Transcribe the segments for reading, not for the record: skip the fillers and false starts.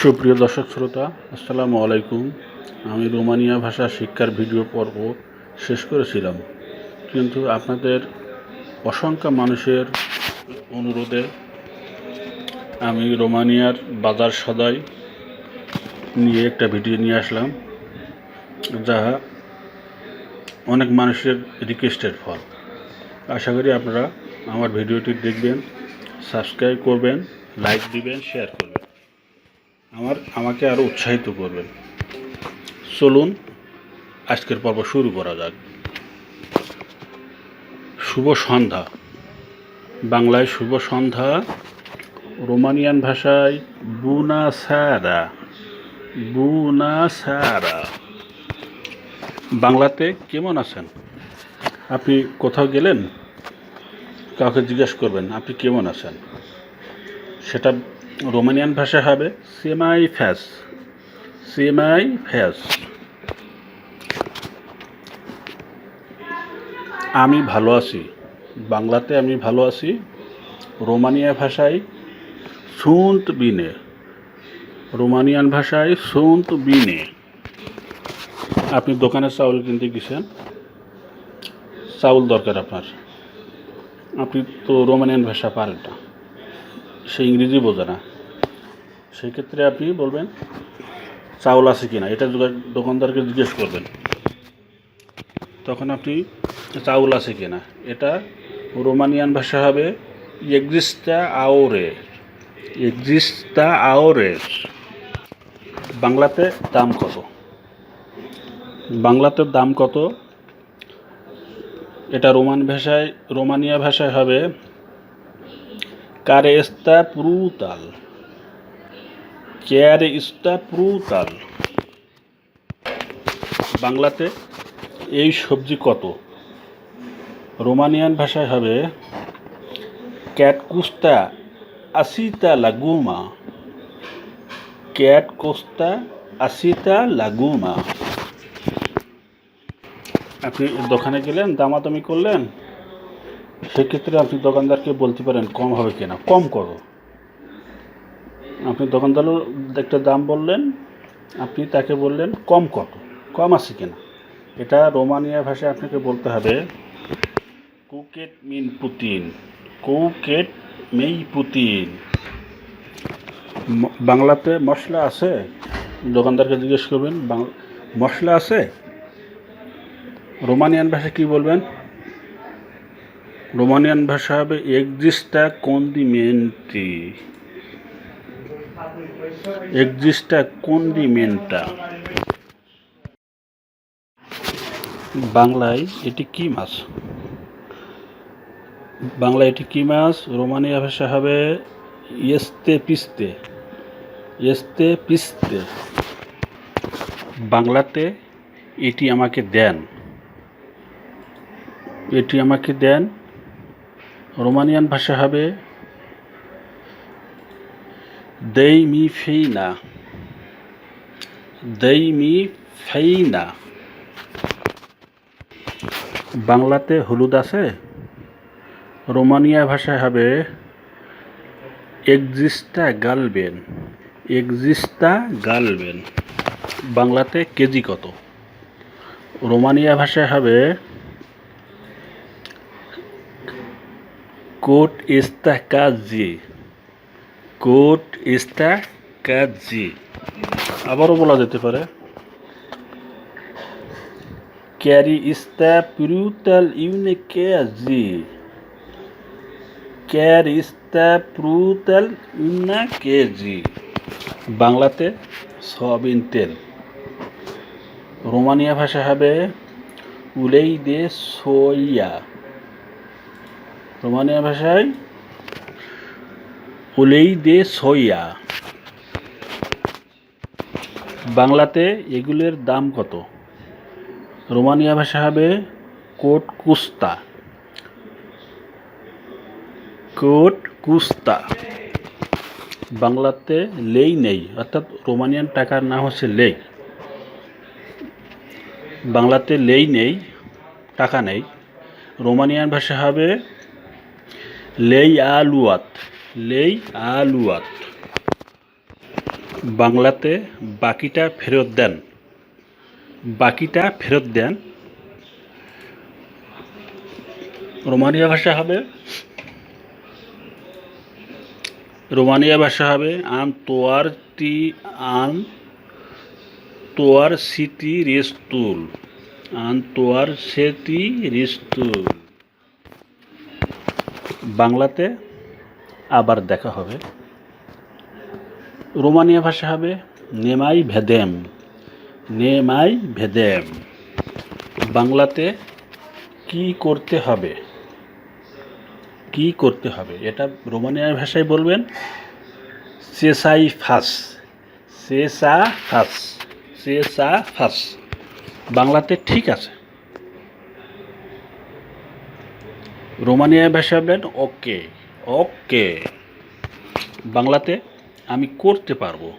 সুপ্রিয় দর্শক শ্রোতা, আসসালামু আলাইকুম। আমি রোমানিয়া ভাষা শিক্ষার ভিডিও পর্ব শেষ করেছিলাম, কিন্তু আপনাদের অসংখ্য মানুষের অনুরোধে আমি রোমানিয়ার বাজার সদাই নিয়ে একটা ভিডিও নিয়ে আসলাম, যা অনেক মানুষের রিকোয়েস্টের ফল। আশা করি আপনারা আমার ভিডিওটি দেখবেন, সাবস্ক্রাইব করবেন, লাইক দিবেন, শেয়ার করবেন, আমাকে আরও উৎসাহিত করবেন। চলুন আজকের পর্ব শুরু করা যাক। শুভ সন্ধ্যা। বাংলায় শুভ সন্ধ্যা, রোমানিয়ান ভাষায় বুনা সারা। বুনা সারা। বাংলাতে কেমন আছেন? আপনি কোথাও গেলেন, কাউকে জিজ্ঞেস করবেন আপনি কেমন আছেন, সেটা রোমানিয়ান ভাষা হবে সেমাই ফ্যাস। সেমাই ফ্যাস। আমি ভালো আছি। বাংলাতে আমি ভালো আছি, রোমানিয়া ভাষায় সুন্ত বিনে। রোমানিয়ান ভাষায় সুন্ত বিনে। আপনি দোকানে চাউল কিনতে গেছেন, চাউল দরকার আপনার, আপনি তো রোমানিয়ান ভাষা পারেন না, সে ইংরেজি বোঝে না, সেক্ষেত্রে আপনি বলবেন চাউল আছে কিনা, এটা দোকানদারকে জিজ্ঞেস করবেন। তখন আপনি চাউল আছে কিনা, এটা রোমানিয়ান ভাষা হবে এক্সিস্টা আওরে। এক্সিস্টা আওরে। বাংলাতে দাম কত? বাংলাতে দাম কত, এটা রোমানিয়া ভাষায় হবে কারে ইস্তা প্রুতাল। ক্যারে ইস্তা প্রুতাল। বাংলাতে এই সবজি কত? রোমানিয়ান ভাষায় হবে cat কুস্তা Asitha লাগুমা। Cat Costa Asitha লাগুমা। আপনি দোকানে গেলেন, দামাদামি করলেন, সেক্ষেত্রে আপনি দোকানদারকে বলতে পারেন কম হবে কিনা, কম করো। আপনি দোকানদারও একটা দাম বললেন, আপনি তাকে বললেন কম কত, কম আছে কিনা। এটা রোমানিয়া ভাষায় আপনাকে বলতে হবে কুকেট মিন পুতিন। কুকেট মেই পুতিন। বাংলাতে মশলা আছে? দোকানদারকে জিজ্ঞেস করবেন মশলা আছে? রোমানিয়ান ভাষা কি বলবেন? রোমানিয়ান ভাষা হবে এক্সিস্টা কন্ডিমেন্টি। এক্সিস্টা কন্ডিমেন্টা। বাংলায় এটি কি মাছ? বাংলায় এটি কি মাছ? রোমানিয়া ভাষা হবে এস্তে পিস্তে। এস্তে পিস্তে। বাংলাতে এটি আমাকে দেন। এটি আমাকে দেন। রোমানিয়ান ভাষা হবে দেই মি ফেইনা। দেই মি ফেইনা। বাংলাতে হলুদ আছে? রোমানিয়া ভাষায় হবে এক্সিস্টা গালবেন। এক্সিস্টা গালবেন। বাংলাতে কেজি কত? রোমানিয়া ভাষায় হবে কোট ইস্তা কাজি। কোট ইস্তা কাজি। আবারও বলা যেতে পারে ক্যারি ইস্তা প্রুতাল ইউনে কেজি। ক্যারি ইস্তা প্রুতাল ইউনা কেজি। বাংলাতে সয়াবিন তেল। রোমানিয়া ভাষা হবে উলেই দে সোয়া। রোমানিয়া ভাষায় উলেই দে সোয়া। বাংলাতে এগুলোর দাম কত? রোমানিয়া ভাষা হবে কোট কুস্তা। কোট কুস্তা। বাংলাতে লেই নেই, অর্থাৎ রোমানিয়ান টাকার নাম হচ্ছে লেই। বাংলাতে লেই নেই, টাকা নেই। রোমানিয়ান ভাষা হবে লেই আলুয়াত। লেই আলুয়াত। বাংলাতে বাকিটা ফেরত দেন। বাকিটা ফেরত দেন। রোমানিয়া ভাষা হবে আন তোয়ার সিটি রেস্তুল। বাংলাতে আবার দেখা হবে। রোমানিয়া ভাষা হবে নেমাই ভেদেম। বাংলাতে কি করতে হবে এটা রোমানিয়া ভাষায় বলবেন সেসা ফাস। বাংলাতে ঠিক আছে। রোমানিয়া ভাষা বলবেন ওকে। বাংলাতে আমি করতে পারবো।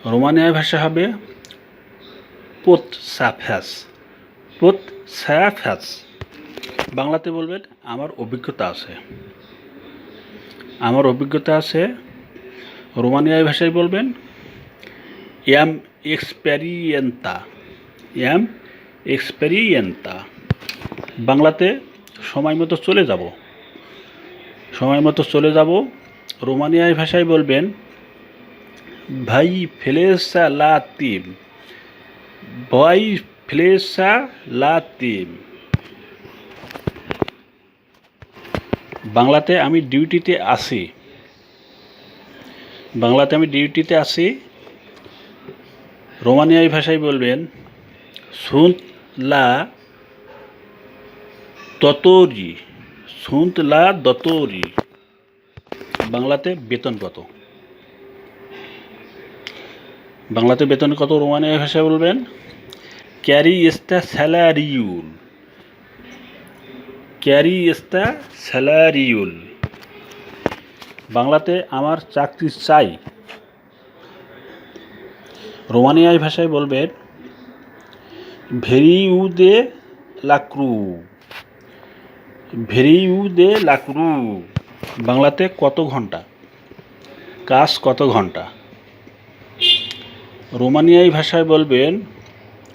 রোমানিয়া ভাষা হবে পোত সাফাস। বাংলাতে বলবেন আমার অভিজ্ঞতা আছে। রোমানিয়া ভাষায় বলবেন এম এক্সপেরিয়েন্তা। বাংলাতে সময় মতো চলে যাব। রোমানিয়া ভাষায় বলবেন ভাই ফ্লেসা লাতিম। বাংলাতে আমি ডিউটিতে আছি। রোমানিয়া ভাষায় বলবেন সুন্ত লা দতরি। বাংলাতে বেতন কত? রোমানিয়া ভাষায় বলবেন ক্যারি এস্তা স্যালারিউল। বাংলাতে আমার চাকরি চাই। রোমানিয়া ভাষায় বলবেন ভেরিউ দে লাক্রু। বাংলাতে কাজ কত ঘন্টা? রোমানিয়া ভাষায় বলবেন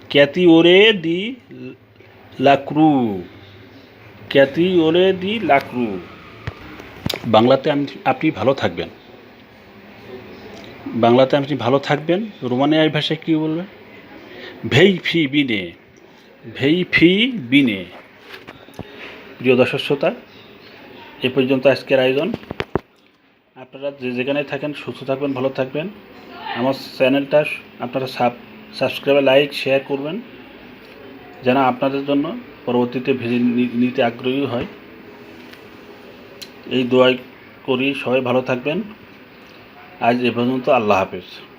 ক্যাতি ওরে দি লাক্রু। বাংলাতে আপনি ভালো থাকবেন। রোমানিয়া ভাষায় কী বলবেন ভেই ফি বিনে। প্রিয় দর্শক শ্রোতা, এ পর্যন্ত আজকের আয়োজন। আপনারা যেখানে থাকেন সুস্থ থাকবেন, ভালো থাকবেন। আমার চ্যানেলটা আপনারা সাবস্ক্রাইব, লাইক, শেয়ার করবেন যেন আপনাদের জন্য পরবর্তীতে ভিডিও নিতে আগ্রহী হয়। এই দোয়া করি সবাই ভালো থাকবেন। আজ এ পর্যন্ত। আল্লাহ হাফেজ।